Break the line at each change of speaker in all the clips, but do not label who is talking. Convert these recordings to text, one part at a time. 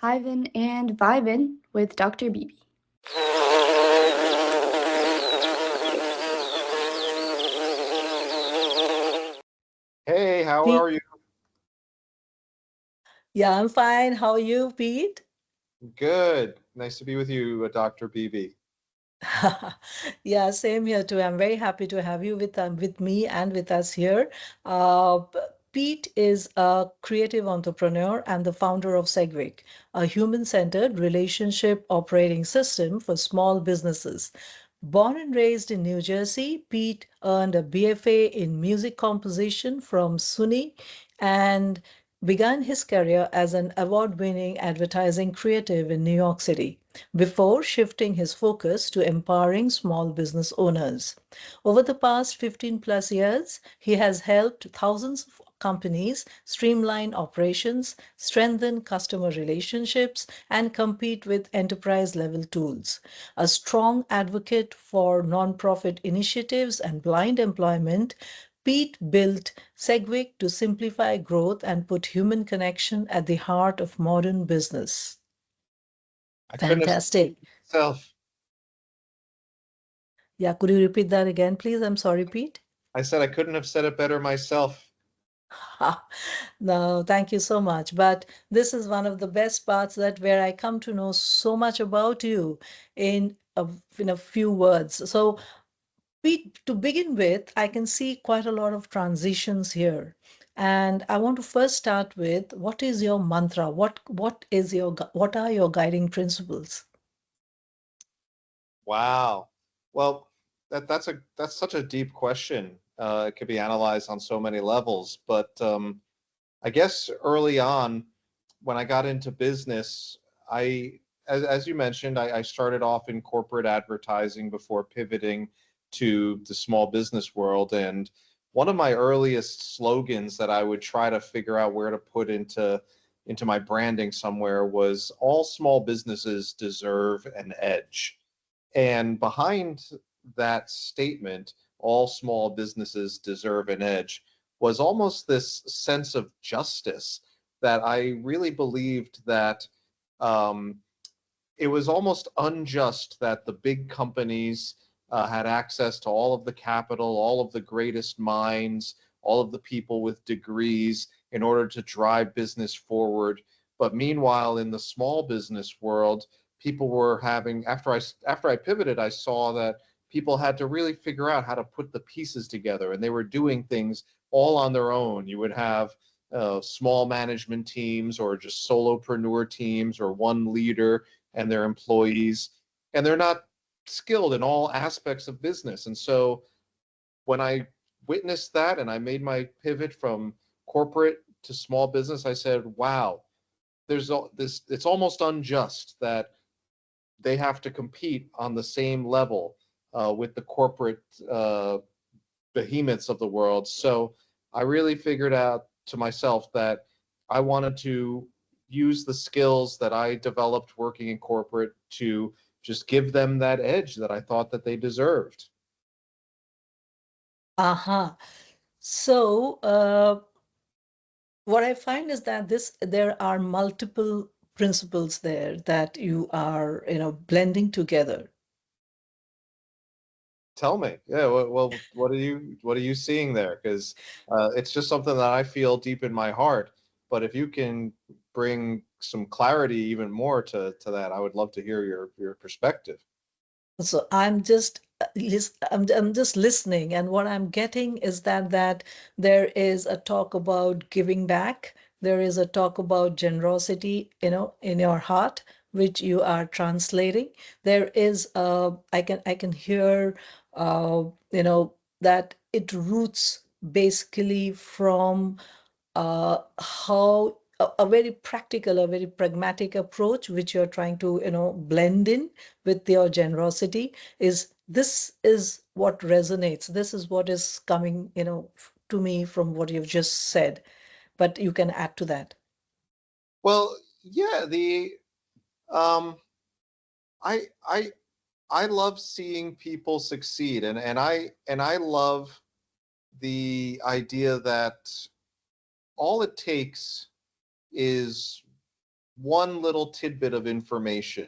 Hivin and Vibin with Dr. Beebe.
Hey, how
Pete,
are you?
yeah, I'm fine. How are you, Pete?
Good. Nice to be with you, Dr. BB.
Yeah, same here too. I'm very happy to have you with me and with us here. Pete is a creative entrepreneur and the founder of Segwik, a human-centered relationship operating system for small businesses. Born and raised in New Jersey, Pete earned a BFA in music composition from SUNY and began his career as an award-winning advertising creative in New York City before shifting his focus to empowering small business owners. Over the past 15 plus years, he has helped thousands of companies streamline operations, strengthen customer relationships, and compete with enterprise level tools. A strong advocate for nonprofit initiatives and blind employment, Pete built Segwik to simplify growth and put human connection at the heart of modern business.
I couldn't have said
Fantastic.
it myself.
Yeah, could you repeat that again, please? I'm sorry, Pete.
I said I couldn't have said it better myself.
No, thank you so much. But this is one of the best parts that where I come to know so much about you in in a few words. So, Pete, to begin with, I can see quite a lot of transitions here. And I want to first start with what is your mantra? What are your guiding principles?
Wow. Well, that's such a deep question. It could be analyzed on so many levels, but I guess early on, when I got into business, as you mentioned, I started off in corporate advertising before pivoting to the small business world. And one of my earliest slogans that I would try to figure out where to put into my branding somewhere was all small businesses deserve an edge. And behind that statement, all small businesses deserve an edge, was almost this sense of justice that I really believed that um, it was almost unjust that the big companies had access to all of the capital, all of the greatest minds, all of the people with degrees in order to drive business forward. But meanwhile, in the small business world, people were having after I pivoted, I saw that people had to really figure out how to put the pieces together, and they were doing things all on their own. You would have small management teams or just solopreneur teams or one leader and their employees, and they're not skilled in all aspects of business. And so when I witnessed that and I made my pivot from corporate to small business, I said, wow, there's this, it's almost unjust that they have to compete on the same level with the corporate behemoths of the world. So I really figured out to myself that I wanted to use the skills that I developed working in corporate to just give them that edge that I thought that they deserved.
Aha. So, what I find is that there are multiple principles there that you are, blending together.
Tell me, yeah. Well, what are you seeing there? Because it's just something that I feel deep in my heart. But if you can bring some clarity even more to that, I would love to hear your perspective.
So I'm just listening, and what I'm getting is that there is a talk about giving back. There is a talk about generosity, in your heart, which you are translating. There is I can hear that it roots basically from how a very practical, a very pragmatic approach, which you're trying to, blend in with your generosity, is what resonates. This is what is coming, to me from what you've just said. But you can add to that.
Well, yeah, the um, I I love seeing people succeed, and I love the idea that all it takes is one little tidbit of information,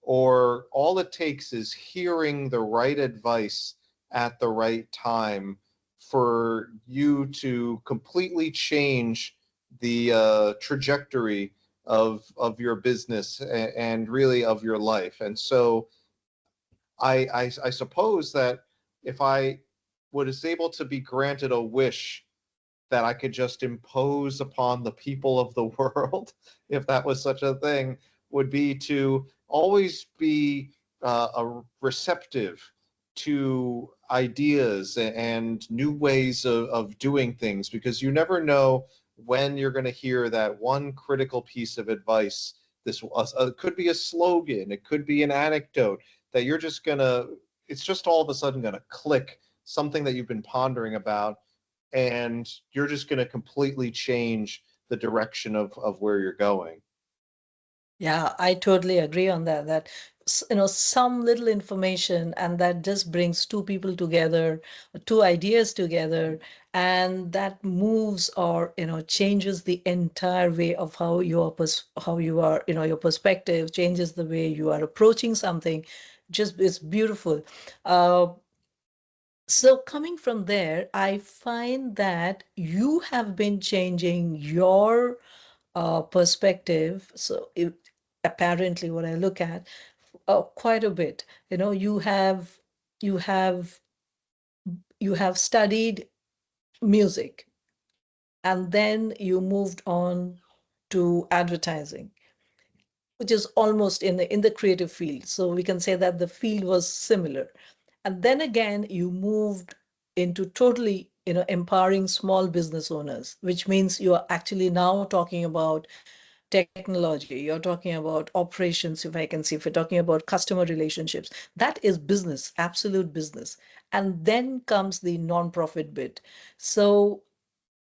or all it takes is hearing the right advice at the right time for you to completely change the trajectory of your business and really of your life. And so I suppose that if I was able to be granted a wish that I could just impose upon the people of the world, if that was such a thing, would be to always be receptive to ideas and new ways of doing things, because you never know when you're going to hear that one critical piece of advice. This could be a slogan, it could be an anecdote that you're just going to, it's just all of a sudden going to click, something that you've been pondering about, and you're just going to completely change the direction of where you're going.
Yeah, I totally agree on that. That some little information and that just brings two people together, two ideas together, and that moves or changes the entire way of how how you are, your perspective changes the way you are approaching something. Just it's beautiful. Uh, so coming from there, I find that you have been changing your perspective. So apparently, what I look at quite a bit. You have you have studied music, and then you moved on to advertising, which is almost in the creative field. So we can say that the field was similar. And then again, you moved into totally, empowering small business owners, which means you are actually now talking about technology, you're talking about operations, if I can see, if you're talking about customer relationships, that is business, absolute business. And then comes the nonprofit bit. So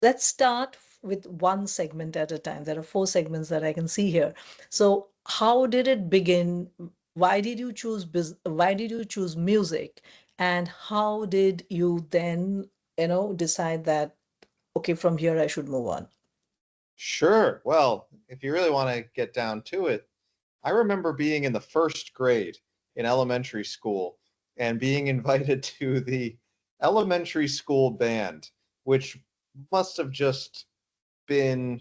let's start with one segment at a time. There are four segments that I can see here. So how did it begin? Why did you choose why did you choose music? And how did you then, decide that, okay, from here I should move on?
Sure. Well, if you really want to get down to it, I remember being in the first grade in elementary school and being invited to the elementary school band, which must have just been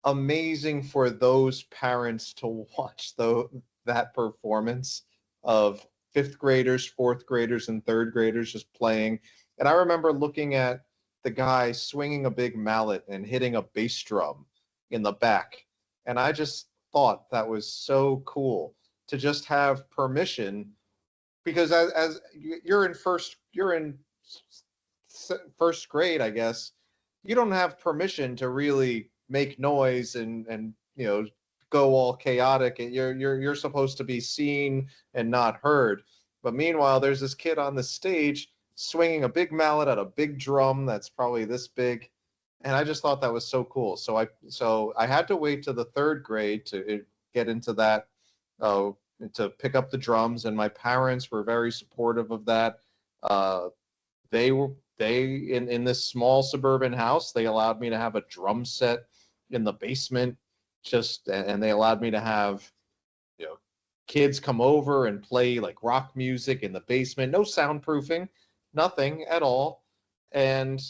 amazing for those parents to watch that performance of fifth graders, fourth graders, and third graders just playing. And I remember looking at the guy swinging a big mallet and hitting a bass drum in the back. And I just thought that was so cool to just have permission, because as you're in first grade, I guess, you don't have permission to really make noise and go all chaotic. And you're supposed to be seen and not heard. But meanwhile, there's this kid on the stage swinging a big mallet at a big drum that's probably this big, and I just thought that was so cool. So I had to wait to the third grade to get into that, uh, to pick up the drums, and my parents were very supportive of that. Uh, they in this small suburban house, they allowed me to have a drum set in the basement, just, and they allowed me to have, you know kids come over and play like rock music in the basement, no soundproofing, nothing at all. And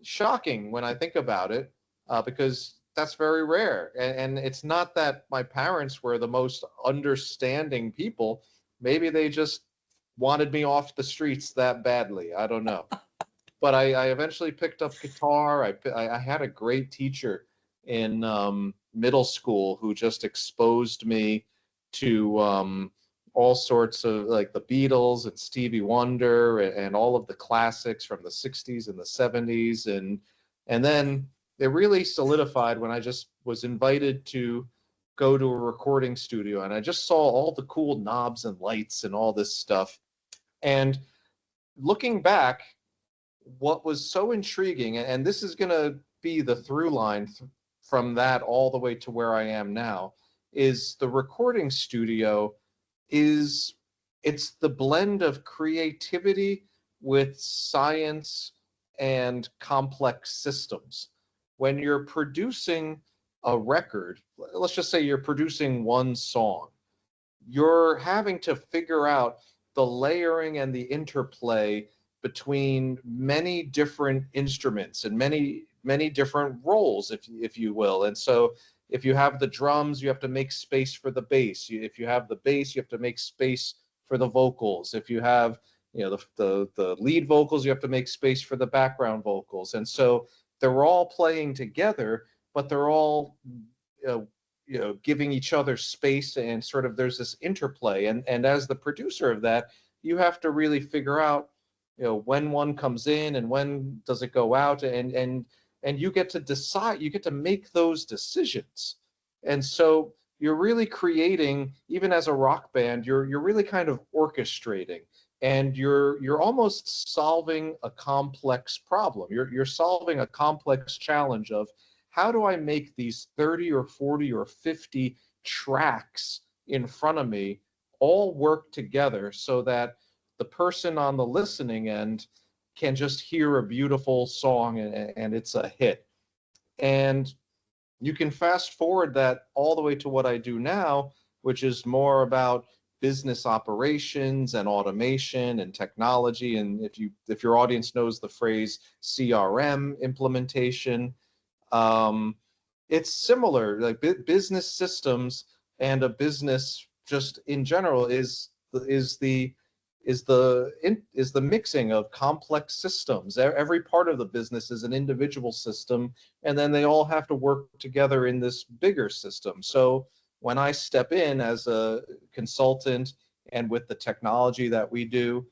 shocking when I think about it, because that's very rare. And it's not that my parents were the most understanding people. Maybe they just wanted me off the streets that badly. I don't know. But I eventually picked up guitar. I had a great teacher in middle school who just exposed me to all sorts of, like, the Beatles and Stevie Wonder and all of the classics from the 60s and the 70s. And then it really solidified when I just was invited to go to a recording studio, and I just saw all the cool knobs and lights and all this stuff. And looking back, what was so intriguing, and this is going to be the through line from that all the way to where I am now, is the recording studio is it's the blend of creativity with science and complex systems. When you're producing a record, let's just say you're producing one song, you're having to figure out the layering and the interplay between many different instruments and many different roles, if you will. And so if you have the drums, you have to make space for the bass. If you have the bass, you have to make space for the vocals. If you have, the lead vocals, you have to make space for the background vocals. And so they're all playing together, but they're all uh, giving each other space, and sort of there's this interplay. And as the producer of that, you have to really figure out when one comes in and when does it go out, and you get to decide, you get to make those decisions. And so you're really creating, even as a rock band, you're really kind of orchestrating, and you're almost solving a complex problem. You're solving a complex challenge of, how do I make these 30 or 40 or 50 tracks in front of me all work together so that the person on the listening end can just hear a beautiful song, and it's a hit. And you can fast forward that all the way to what I do now, which is more about business operations and automation and technology. And if your audience knows the phrase CRM implementation, um, it's similar. Like business systems and a business just in general is the mixing of complex systems. Every part of the business is an individual system, and then they all have to work together in this bigger system. So when I step in as a consultant and with the technology that we do,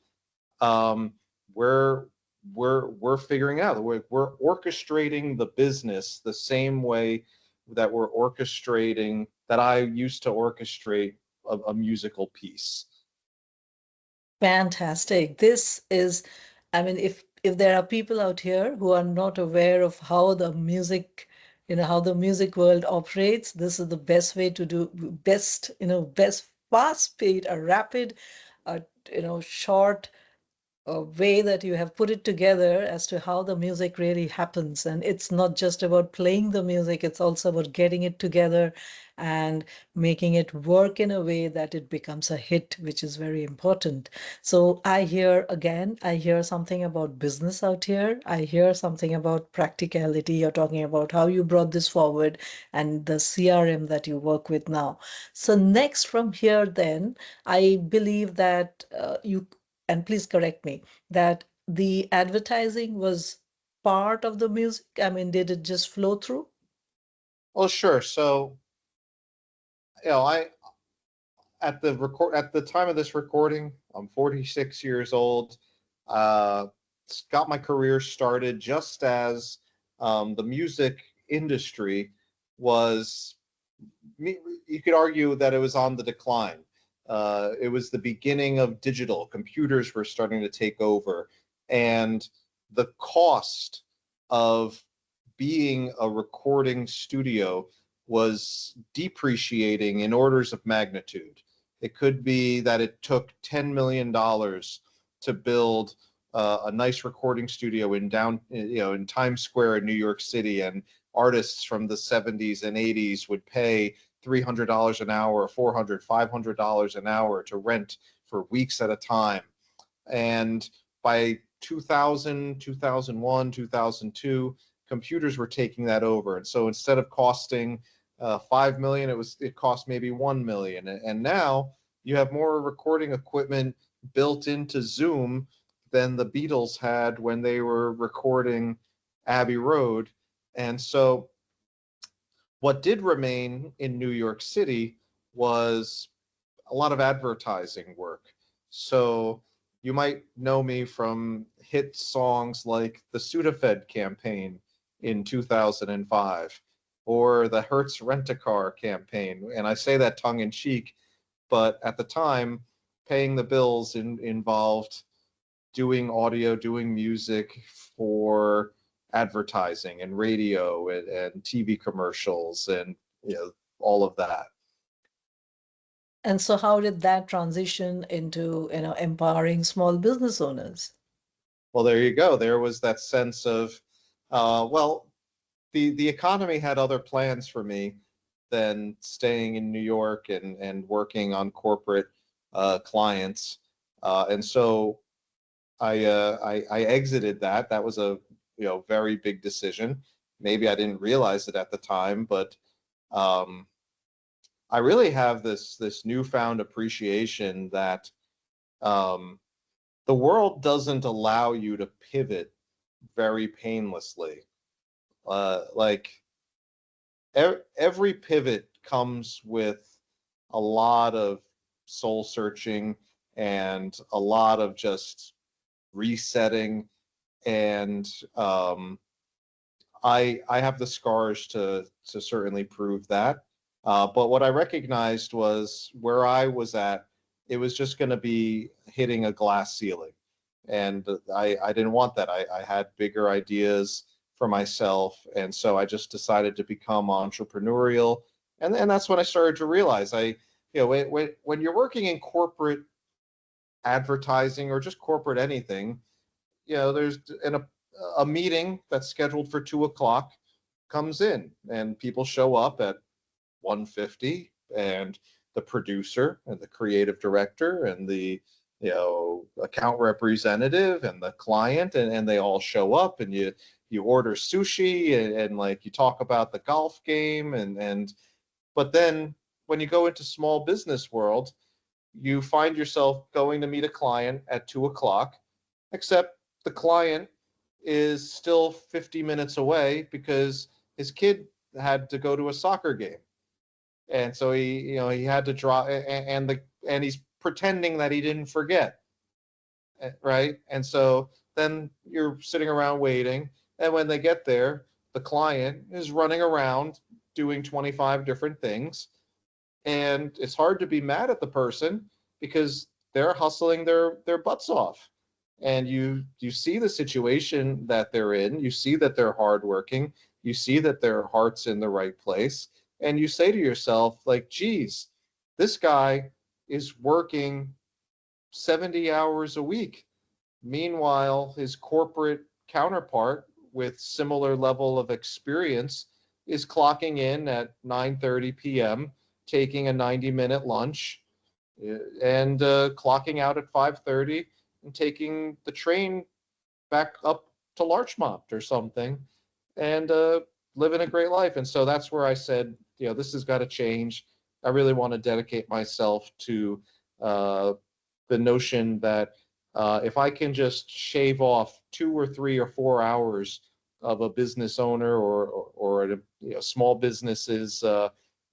um, we're we're figuring out, we're orchestrating the business the same way that we're orchestrating, that I used to orchestrate a musical piece.
Fantastic. This is, I mean, if there are people out here who are not aware of how the music, how the music world operates, this is the best way to do best fast-paced, a rapid, short a way that you have put it together as to how the music really happens. And it's not just about playing the music, it's also about getting it together and making it work in a way that it becomes a hit, which is very important. So I hear something about business out here. I hear something about practicality. You're talking about how you brought this forward and the CRM that you work with now. So next from here, then, I believe that and please correct me, that the advertising was part of the music? I mean, did it just flow through?
Well, sure. So, I at the time of this recording, I'm 46 years old. Uh, got my career started just as the music industry was, you could argue that it was on the decline. It was the beginning of digital. Computers were starting to take over, and the cost of being a recording studio was depreciating in orders of magnitude. It could be that it took $10 million to build a nice recording studio in Times Square in New York City, and artists from the 70s and 80s would pay $300 an hour, $400, $500 an hour to rent for weeks at a time. And by 2000, 2001, 2002, computers were taking that over. And so instead of costing 5 million, it cost maybe 1 million. And now you have more recording equipment built into Zoom than the Beatles had when they were recording Abbey Road. And so what did remain in New York City was a lot of advertising work. So you might know me from hit songs like the Sudafed campaign in 2005 or the Hertz Rent-A-Car campaign. And I say that tongue in cheek, but at the time, paying the bills involved doing audio, doing music for advertising and radio and TV commercials and all of that.
And so how did that transition into, empowering small business owners?
Well, there you go. There was that sense of, well, the economy had other plans for me than staying in New York and working on corporate clients. And so I exited that. That was a very big decision. Maybe I didn't realize it at the time, but um, I really have this newfound appreciation that um, the world doesn't allow you to pivot very painlessly. Like every pivot comes with a lot of soul searching and a lot of just resetting. And I have the scars to certainly prove that. But what I recognized was where I was at, it was just going to be hitting a glass ceiling, and I didn't want that. I had bigger ideas for myself, and so I just decided to become entrepreneurial, and that's when I started to realize when you're working in corporate advertising or just corporate anything, there's a meeting that's scheduled for 2 o'clock comes in, and people show up at 1:50, and the producer and the creative director and the account representative and the client, and they all show up, and you order sushi, and like you talk about the golf game, and but then when you go into small business world, you find yourself going to meet a client at 2 o'clock, except the client is still 50 minutes away because his kid had to go to a soccer game. And so he had to draw, and he's pretending that he didn't forget, right? And so then you're sitting around waiting, and when they get there, the client is running around doing 25 different things, and it's hard to be mad at the person because they're hustling their butts off. And you see the situation that they're in, you see that they're hardworking, you see that their heart's in the right place, and you say to yourself, like, geez, this guy is working 70 hours a week. Meanwhile, his corporate counterpart with similar level of experience is clocking in at 9:30 p.m., taking a 90-minute lunch, and clocking out at 5:30 and taking the train back up to Larchmont or something, and living a great life. And so that's where I said, this has got to change. I really want to dedicate myself to uh, the notion that if I can just shave off 2 or 3 or 4 hours of a business owner or a small business's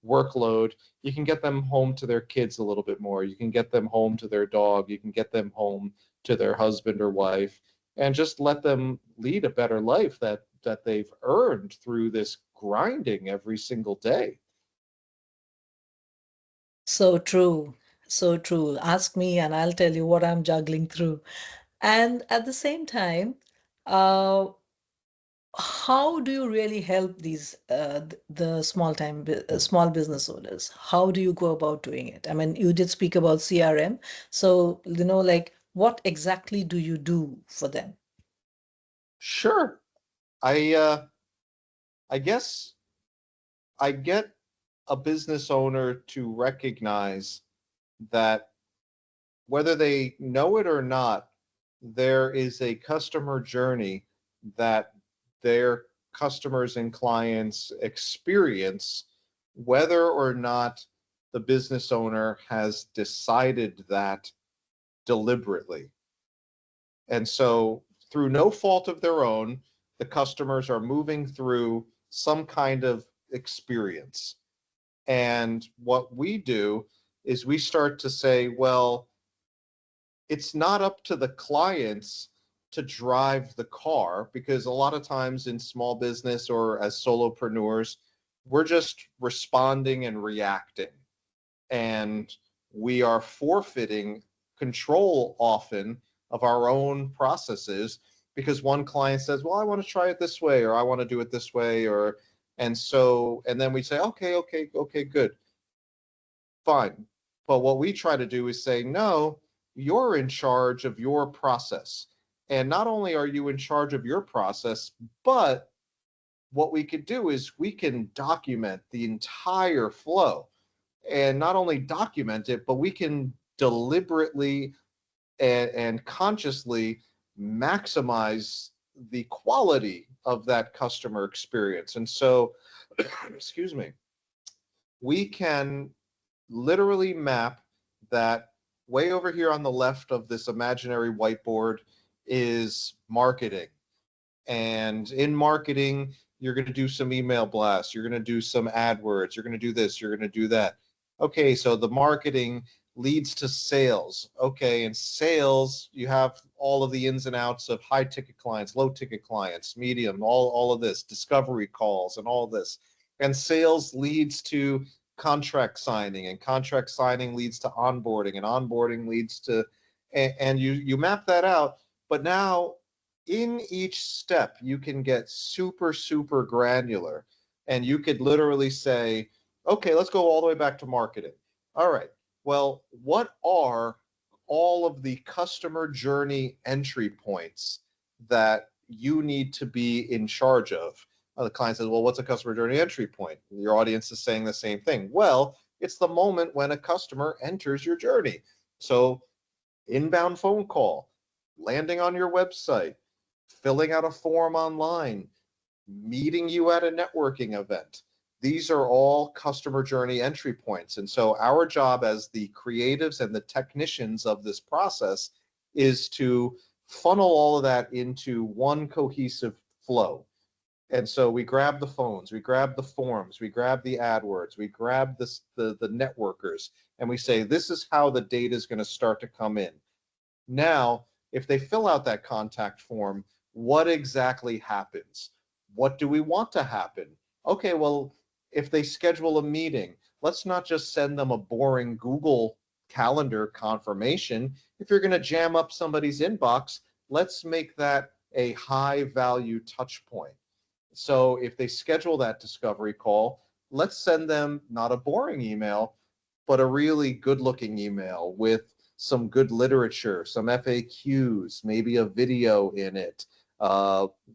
workload, you can get them home to their kids a little bit more. You can get them home to their dog. You can get them home to their husband or wife, and just let them lead a better life that they've earned through this grinding every single day.
So true. So true. Ask me and I'll tell you what I'm juggling through. And at the same time, uh, how do you really help these the small business owners? How do you go about doing it? I mean, you did speak about CRM, so like what exactly do you do for them?
Sure. I guess I get a business owner to recognize that whether they know it or not, there is a customer journey that their customers and clients experience, whether or not the business owner has decided that deliberately. And so, through no fault of their own, the customers are moving through some kind of experience. And what we do is we start to say, well, it's not up to the clients to drive the car, because a lot of times in small business or as solopreneurs, we're just responding and reacting. And we are forfeiting control often of our own processes because one client says, well, I want to try it this way, or I want to do it this way, or and then we say, okay, good, fine. But what we try to do is say, no, you're in charge of your process. And not only are you in charge of your process, but what we could do is we can document the entire flow, and not only document it, but we can deliberately and consciously maximize the quality of that customer experience. And so, excuse me, we can literally map that way over here on the left of this imaginary whiteboard is marketing. And in marketing, you're going to do some email blasts, you're going to do some AdWords, you're going to do this, you're going to do that. Okay, so the marketing leads to sales. Okay, in sales, you have all of the ins and outs of high ticket clients, low ticket clients, medium, all of this, discovery calls, and all this. And sales leads to contract signing, and contract signing leads to onboarding, and onboarding leads to, and you map that out. But now in each step, you can get super, super granular. And you could literally say, okay, let's go all the way back to marketing. All right, well, what are all of the customer journey entry points that you need to be in charge of? The client says, well, what's a customer journey entry point? Your audience is saying the same thing. Well, it's the moment when a customer enters your journey. So, inbound phone call, landing on your website, filling out a form online, meeting you at a networking event. These are all customer journey entry points. And so our job as the creatives and the technicians of this process is to funnel all of that into one cohesive flow. And so we grab the phones, we grab the forms, we grab the AdWords, we grab the networkers, and we say, this is how the data is going to start to come in. Now, if they fill out that contact form, what exactly happens? What do we want to happen? Okay, well, if they schedule a meeting, let's not just send them a boring Google Calendar confirmation. If you're going to jam up somebody's inbox, let's make that a high value touch point. So if they schedule that discovery call, let's send them not a boring email, but a really good looking email with some good literature, some FAQs, maybe a video in it,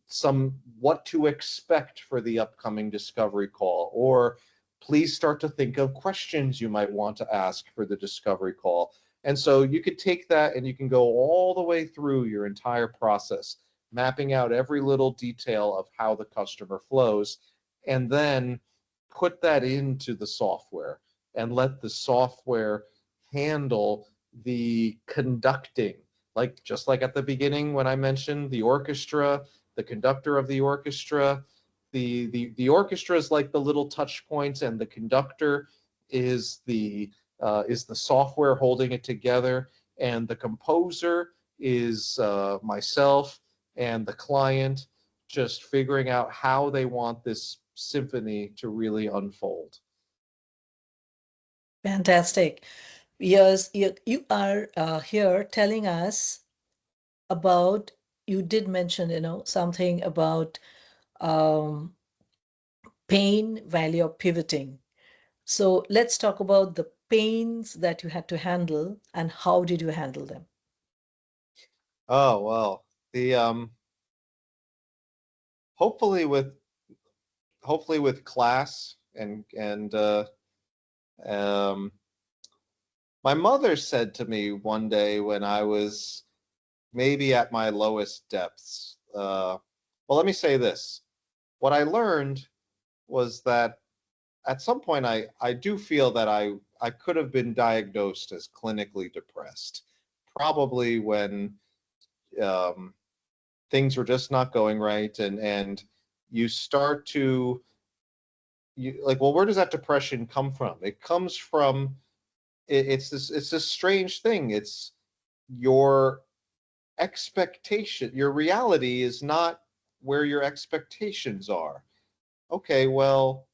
some what to expect for the upcoming discovery call, or please start to think of questions you might want to ask for the discovery call. And so you could take that and you can go all the way through your entire process, mapping out every little detail of how the customer flows, and then put that into the software and let the software handle the conducting, like just like at the beginning when I mentioned the orchestra, the conductor of the orchestra, the orchestra is like the little touch points, and the conductor is the software holding it together, and the composer is myself, and the client just figuring out how they want this symphony to really unfold.
Fantastic. Yes, you are here telling us about, you did mention, something about um, pain, value of pivoting. So let's talk about the pains that you had to handle and how did you handle them?
Oh well, the hopefully with class and um, my mother said to me one day when I was maybe at my lowest depths. Well, let me say this. What I learned was that at some point I do feel that I could have been diagnosed as clinically depressed, probably when um, things were just not going right, and you start to like, well, where does that depression come from? It comes from it's this strange thing. It's your expectation, your reality is not where your expectations are. Okay, well,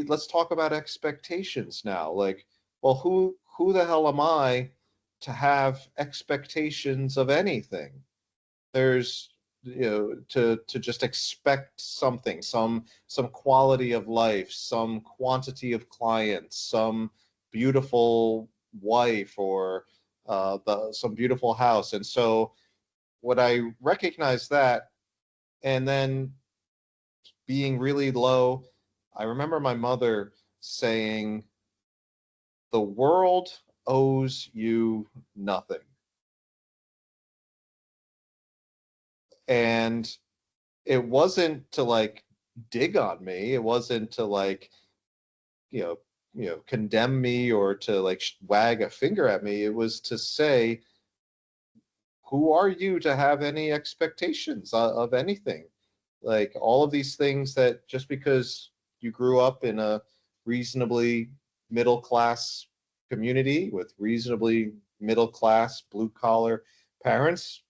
let's talk about expectations now. Like, well, who the hell am I to have expectations of anything? There's, to just expect something, some quality of life, some quantity of clients, some beautiful wife, or some beautiful house. And so what I recognize that, and then being really low, I remember my mother saying, "The world owes you nothing." And it wasn't to like dig on me. It wasn't to like, you know, condemn me or to like wag a finger at me. It was to say, who are you to have any expectations of anything? Like all of these things that just because you grew up in a reasonably middle class community with reasonably middle class blue collar parents,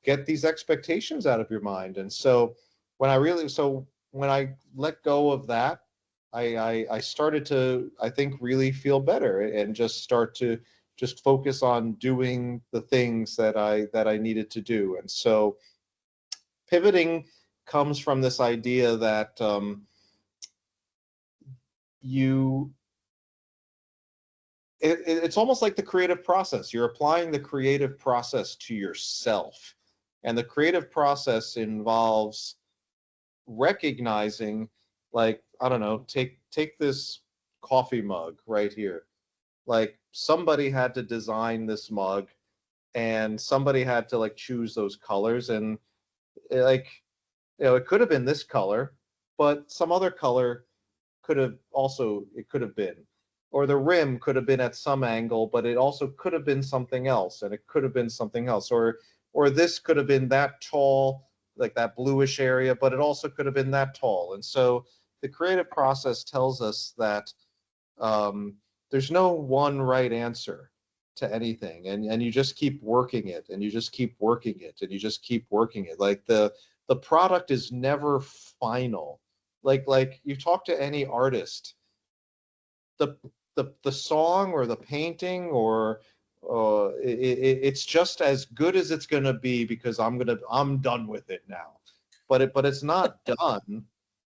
get these expectations out of your mind. And so when I let go of that, I started to, I think, really feel better and just start to just focus on doing the things that I needed to do. And so pivoting comes from this idea that you it's almost like the creative process. You're applying the creative process to yourself. And the creative process involves recognizing, like, I don't know, take this coffee mug right here. Like somebody had to design this mug and somebody had to like choose those colors, and like, it could have been this color, but some other color could have also, it could have been, or the rim could have been at some angle, but it also could have been something else, and it could have been something else, or this could have been that tall, like that bluish area, but it also could have been that tall. And so the creative process tells us that um, there's no one right answer to anything, and you just keep working it, and you just keep working it, and you just keep working it. Like the product is never final. Like you talk to any artist, the the song or the painting or it's just as good as it's going to be because I'm done with it now. But it's not done.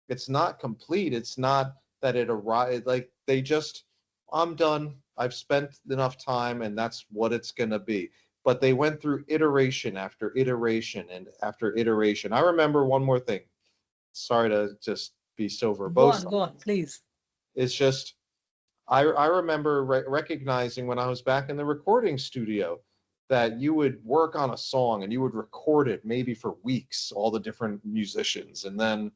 It's not complete. It's not that it arrived. Like they just, I'm done. I've spent enough time, and that's what it's going to be. But they went through iteration after iteration and after iteration. I remember one more thing. Sorry to just be so verbose.
Go on, please.
It's just I remember recognizing when I was back in the recording studio that you would work on a song and you would record it maybe for weeks, all the different musicians, and then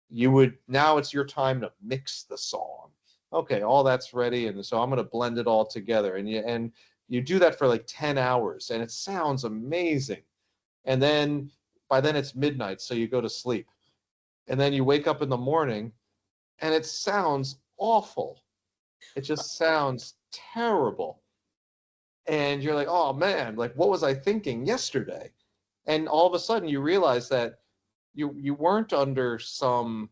you would, now it's your time to mix the song. Okay, all that's ready, and so I'm going to blend it all together, and you do that for like 10 hours, and it sounds amazing. And then by then it's midnight, so you go to sleep, and then you wake up in the morning, and it sounds awful. It just sounds terrible. And you're like, oh man, like what was I thinking yesterday? And all of a sudden you realize that you weren't under some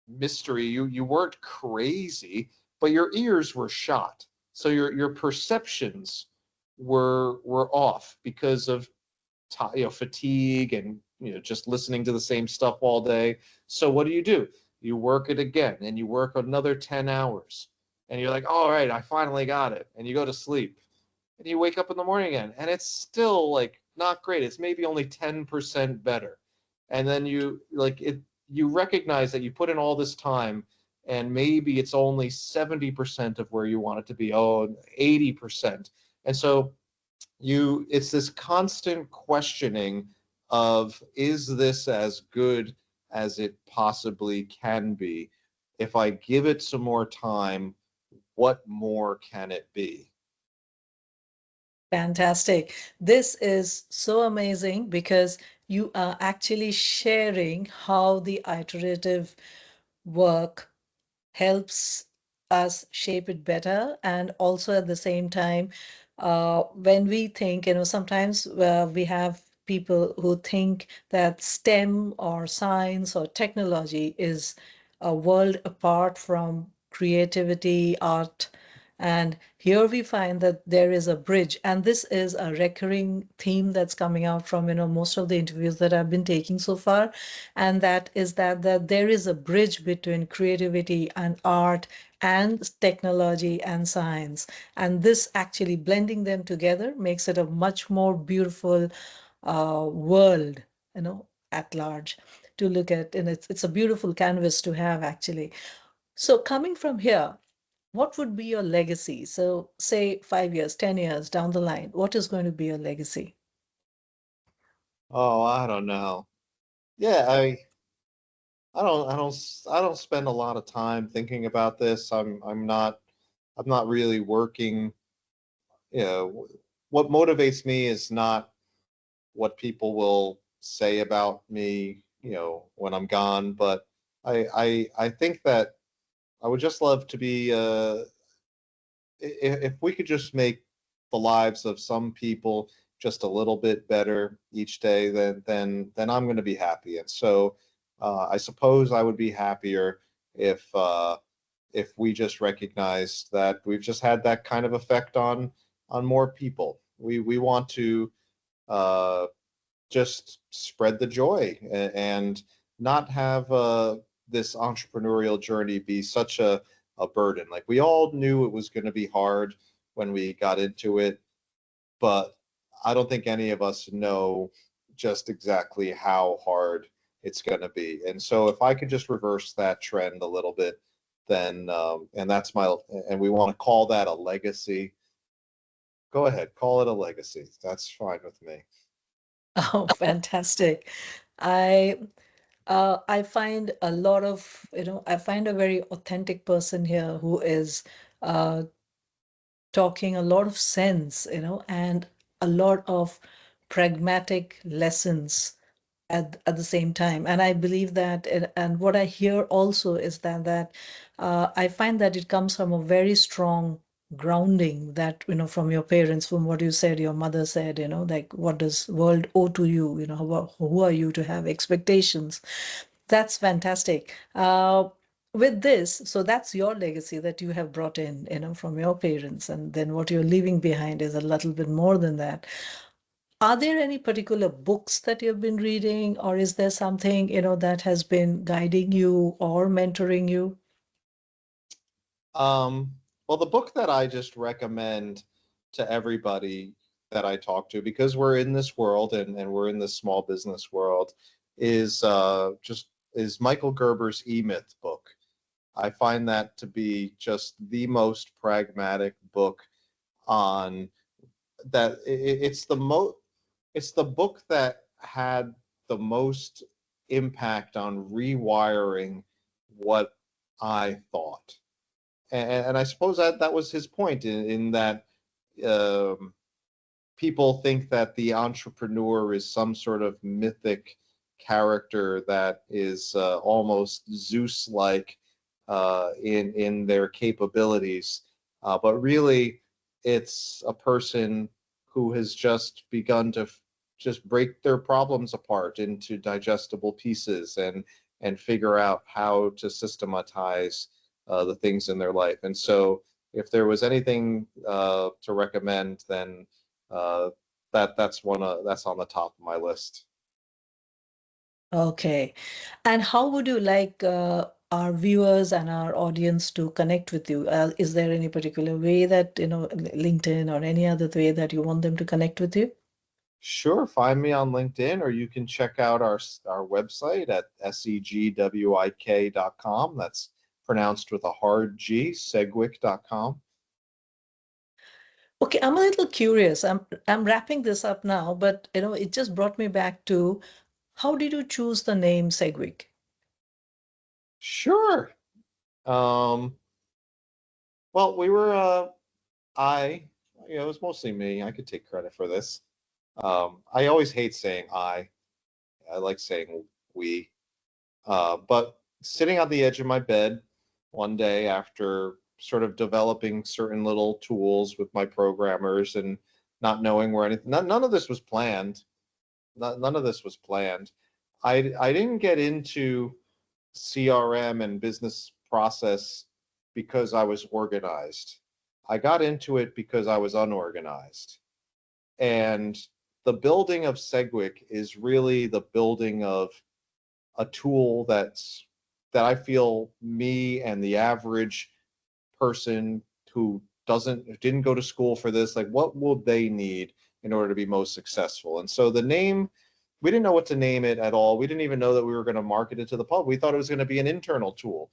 mystery. You weren't crazy, but your ears were shot. So your perceptions were off because of fatigue and just listening to the same stuff all day. So what do? You work it again, and you work another 10 hours, and you're like, all right, I finally got it, and you go to sleep, and you wake up in the morning again, and it's still like not great. It's maybe only 10% better. And then you recognize that you put in all this time, and maybe it's only 70% of where you want it to be. Oh, 80%. And so it's this constant questioning of, is this as good as it possibly can be? If I give it some more time, what more can it be?
Fantastic. This is so amazing because you are actually sharing how the iterative work helps us shape it better. And also at the same time, when we think, sometimes we have people who think that STEM or science or technology is a world apart from creativity, art. And here we find that there is a bridge, and this is a recurring theme that's coming out from most of the interviews that I've been taking so far, and that is that there is a bridge between creativity and art and technology and science, and this actually blending them together makes it a much more beautiful world, at large. to look at, and it's a beautiful canvas to have actually. So coming from here, what would be your legacy? So say 5 years, 10 years down the line, what is going to be your legacy?
Oh, I don't know. Yeah, I don't spend a lot of time thinking about this. I'm not really working. You know, what motivates me is not what people will say about me, you know, when I'm gone, but I think that I would just love to be if we could just make the lives of some people just a little bit better each day, then I'm going to be happy. And so I suppose I would be happier if we just recognize that we've just had that kind of effect on more people. We want to uh, just spread the joy and not have this entrepreneurial journey be such a burden. Like we all knew it was going to be hard when we got into it, but I don't think any of us know just exactly how hard it's going to be. And so if I could just reverse that trend a little bit, then and that's my and we want to call that a legacy. Go ahead, call it a legacy. That's fine with me.
Oh, fantastic. I I find a lot of, I find a very authentic person here who is uh, talking a lot of sense, and a lot of pragmatic lessons at the same time. And I believe that, and what I hear also is that I find that it comes from a very strong grounding that, from your parents, from what you said, your mother said, like, what does world owe to you? Who are you to have expectations? That's fantastic. With this, so that's your legacy that you have brought in, from your parents, and then what you're leaving behind is a little bit more than that. Are there any particular books that you've been reading, or is there something, that has been guiding you or mentoring you?
Um, well, the book that I just recommend to everybody that I talk to, because we're in this world and we're in this small business world, is just is Michael Gerber's E-Myth book. I find that to be just the most pragmatic book on that. It's the book that had the most impact on rewiring what I thought, and I suppose that was his point in that um, people think that the entrepreneur is some sort of mythic character that is almost Zeus-like in their capabilities, but really it's a person who has just begun to just break their problems apart into digestible pieces and figure out how to systematize the things in their life. And so, if there was anything to recommend, then uh, that's on the top of my list.
Okay. And how would you like our viewers and our audience to connect with you? Is there any particular way that, LinkedIn or any other way that you want them to connect with you?
Sure, find me on LinkedIn, or you can check out our website at segwik.com. That's pronounced with a hard G, segwik.com.
Okay, I'm a little curious. I'm wrapping this up now, but it just brought me back to, how did you choose the name Segwik?
Sure. Um, well, we were I, it was mostly me. I could take credit for this. I always hate saying I. I like saying we. But sitting on the edge of my bed one day after sort of developing certain little tools with my programmers and not knowing where anything, none of this was planned. None of this was planned. I didn't get into CRM and business process because I was organized. I got into it because I was unorganized. And the building of Segwik is really the building of a tool that I feel me and the average person who didn't go to school for this, like what will they need in order to be most successful? And so the name we didn't know what to name it at all. We didn't even know that we were going to market it to the public. We thought it was going to be an internal tool.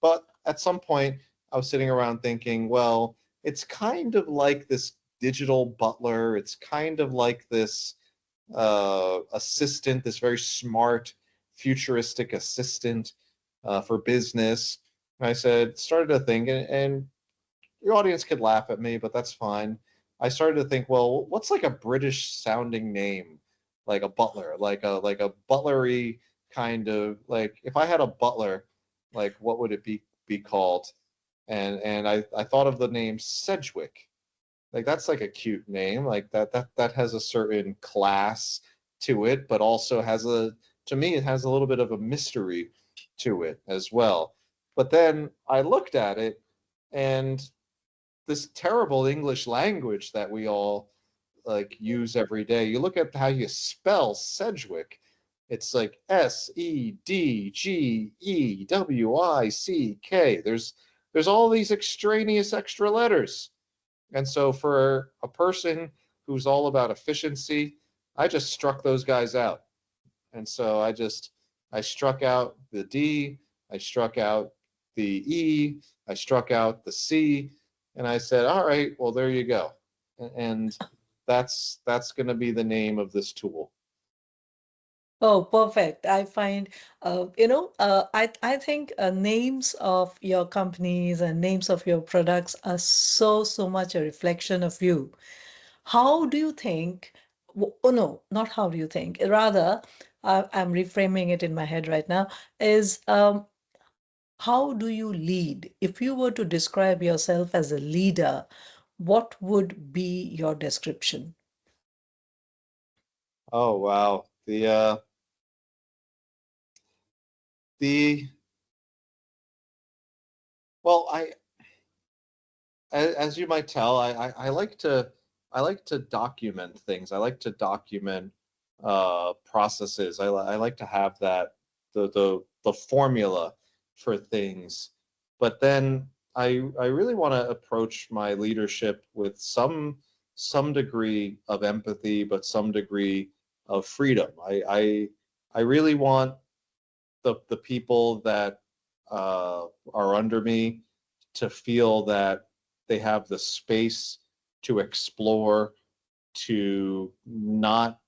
But at some point, I was sitting around thinking, well, it's kind of like this digital butler. It's kind of like this assistant, this very smart, futuristic assistant for business. And I started to think, and the audience could laugh at me, but that's fine. I started to think, well, what's like a British sounding name, like a butler, like a butlery kind of like if I had a butler, like what would it be called? And I thought of the name Sedgwick. Like that's like a cute name, like that has a certain class to it, but also has a to me it has a little bit of a mystery to it as well. But then I looked at it and this terrible English language that we all like use every day. You look at how you spell Sedgwick. It's like Sedgwick. There's all these extraneous extra letters. And so for a person who's all about efficiency, I just struck those guys out. And so I struck out the D, I struck out the E, I struck out the C, and I said, all right, well there you go. And that's going to be the name of this tool.
Oh, perfect. I find, I think names of your companies and names of your products are so much a reflection of you. How do you think? Oh no, not how do you think. Rather, I'm reframing it in my head right now. Is how do you lead? If you were to describe yourself as a leader, what would be your description?
Oh wow. The well, as you might tell, I like to document things. I like to document processes. I like to have that the formula for things. But then I really want to approach my leadership with some degree of empathy, but some degree of freedom. I really want the people that are under me to feel that they have the space to explore, to not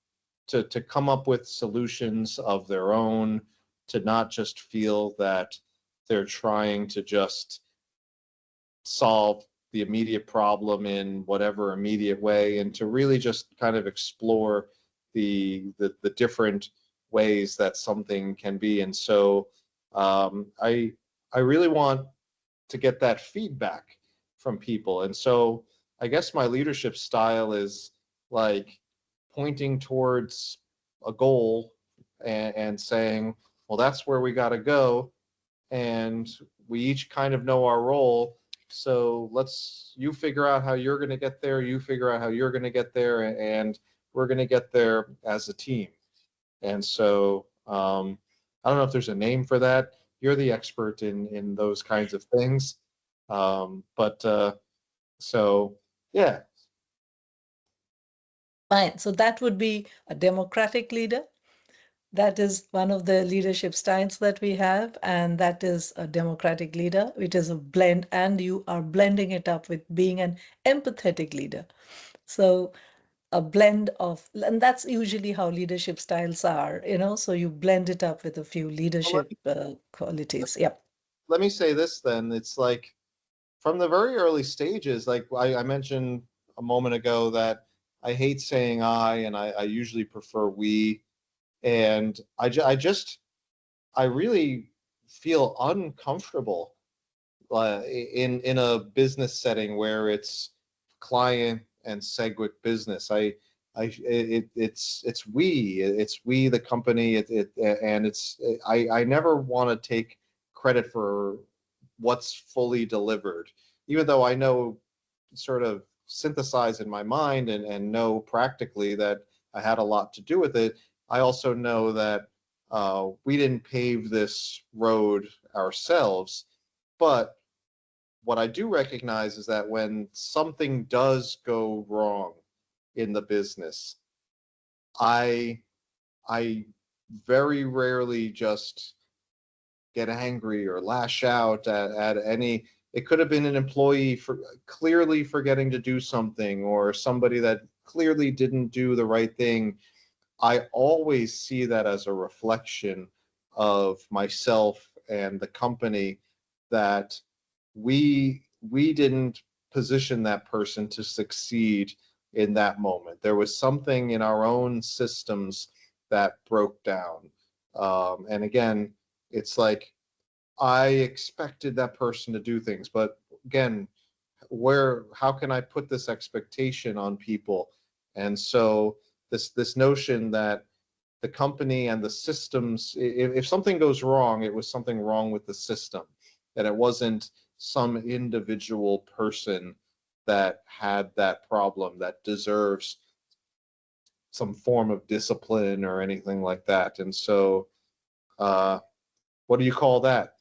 to come up with solutions of their own, to not just feel that they're trying to just solve the immediate problem in whatever immediate way, and to really just kind of explore the different ways that something can be. And so I really want to get that feedback from people. And so I guess my leadership style is like pointing towards a goal and saying, well, that's where we got to go, and we each kind of know our role. So you figure out how you're going to get there, you figure out how you're going to get there, and we're going to get there as a team. And so I don't know if there's a name for that. You're the expert in those kinds of things. But so yeah.
Fine. So that would be a democratic leader. That is one of the leadership styles that we have, and that is a democratic leader. It is a blend, and you are blending it up with being an empathetic leader. So a blend of, and that's usually how leadership styles are, so you blend it up with a few
Well,
leadership qualities. Yep.
let me say this then. It's like from the very early stages, like I mentioned a moment ago that I hate saying I, and I usually prefer we. And I really feel uncomfortable in a business setting where it's client and Segwik business. It's we the company and it's I never want to take credit for what's fully delivered, even though I know sort of synthesize in my mind and know practically that I had a lot to do with it. I also know that we didn't pave this road ourselves, but what I do recognize is that when something does go wrong in the business, I I very rarely just get angry or lash out at any. It could have been an employee for clearly forgetting to do something, or somebody that clearly didn't do the right thing. I always see that as a reflection of myself and the company, that we didn't position that person to succeed in that moment. There was something in our own systems that broke down. And again, it's like I expected that person to do things, but again, how can I put this expectation on people? And so this notion that the company and the systems, if something goes wrong, it was something wrong with the system, that it wasn't some individual person that had that problem that deserves some form of discipline or anything like that. And so, what do you call that?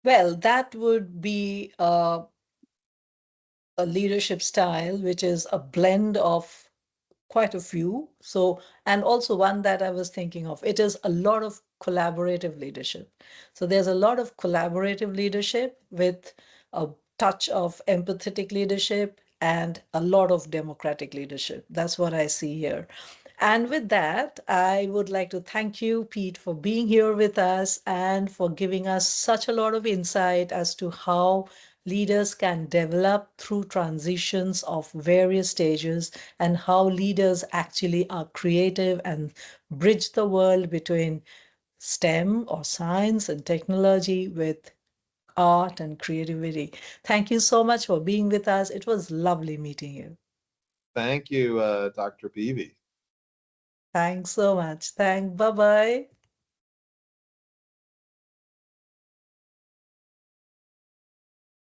Well, that would be a leadership style, which is a blend of quite a few. So, and also one that I was thinking of, it is a lot of collaborative leadership. So there's a lot of collaborative leadership with a touch of empathetic leadership and a lot of democratic leadership. That's what I see here. And with that, I would like to thank you, Pete, for being here with us and for giving us such a lot of insight as to how leaders can develop through transitions of various stages and how leaders actually are creative and bridge the world between STEM or science and technology with art and creativity. Thank you so much for being with us. It was lovely meeting you.
Thank you, Dr. Beebe.
Thanks so much. Bye bye.